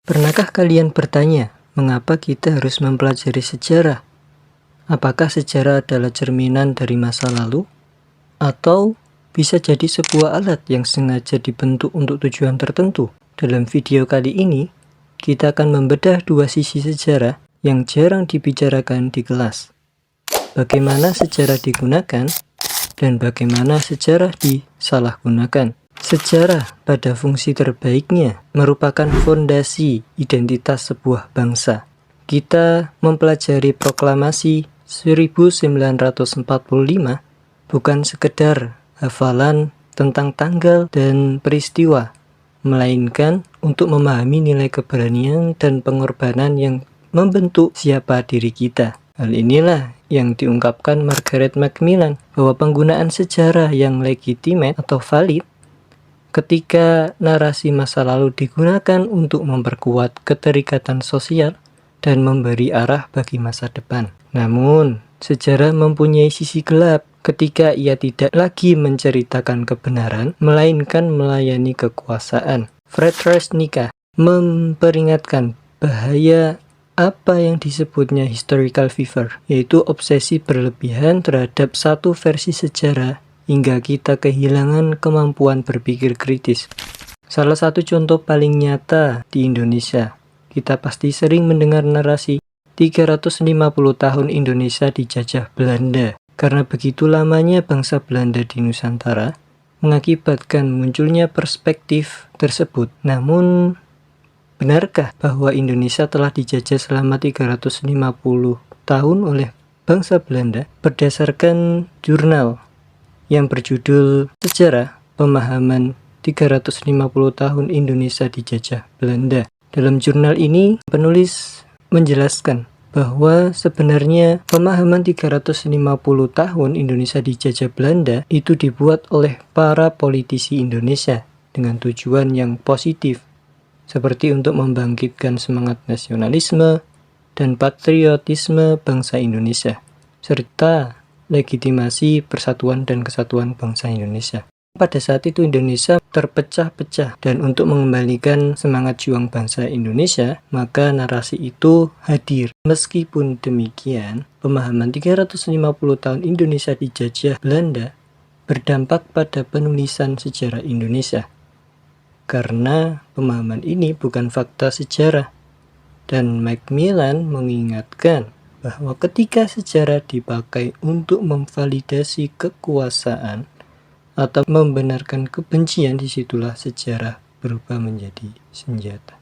Pernahkah kalian bertanya, mengapa kita harus mempelajari sejarah? Apakah sejarah adalah cerminan dari masa lalu? Atau bisa jadi sebuah alat yang sengaja dibentuk untuk tujuan tertentu? Dalam video kali ini, kita akan membedah dua sisi sejarah yang jarang dibicarakan di kelas. Bagaimana sejarah digunakan, dan bagaimana sejarah disalahgunakan. Sejarah pada fungsi terbaiknya merupakan fondasi identitas sebuah bangsa. Kita mempelajari proklamasi 1945 bukan sekedar hafalan tentang tanggal dan peristiwa, melainkan untuk memahami nilai keberanian dan pengorbanan yang membentuk siapa diri kita. Hal inilah yang diungkapkan Margaret Macmillan, bahwa penggunaan sejarah yang legitimate atau valid ketika narasi masa lalu digunakan untuk memperkuat keterikatan sosial dan memberi arah bagi masa depan. Namun, sejarah mempunyai sisi gelap ketika ia tidak lagi menceritakan kebenaran, melainkan melayani kekuasaan. Fred Resnick memperingatkan bahaya apa yang disebutnya historical fever, yaitu obsesi berlebihan terhadap satu versi sejarah hingga kita kehilangan kemampuan berpikir kritis. Salah satu contoh paling nyata di Indonesia, kita pasti sering mendengar narasi 350 tahun Indonesia dijajah Belanda. Karena begitu lamanya bangsa Belanda di Nusantara, mengakibatkan munculnya perspektif tersebut. Namun, benarkah bahwa Indonesia telah dijajah selama 350 tahun oleh bangsa Belanda? Berdasarkan jurnal yang berjudul Sejarah Pemahaman 350 Tahun Indonesia Dijajah Belanda. Dalam jurnal ini, penulis menjelaskan bahwa sebenarnya pemahaman 350 tahun Indonesia dijajah Belanda itu dibuat oleh para politisi Indonesia dengan tujuan yang positif, seperti untuk membangkitkan semangat nasionalisme dan patriotisme bangsa Indonesia, serta legitimasi persatuan dan kesatuan bangsa Indonesia. Pada saat itu Indonesia terpecah-pecah, dan untuk mengembalikan semangat juang bangsa Indonesia, maka narasi itu hadir. Meskipun demikian, pemahaman 350 tahun Indonesia dijajah Belanda berdampak pada penulisan sejarah Indonesia. Karena pemahaman ini bukan fakta sejarah. Dan Macmillan mengingatkan bahwa ketika sejarah dipakai untuk memvalidasi kekuasaan atau membenarkan kebencian, disitulah sejarah berubah menjadi senjata.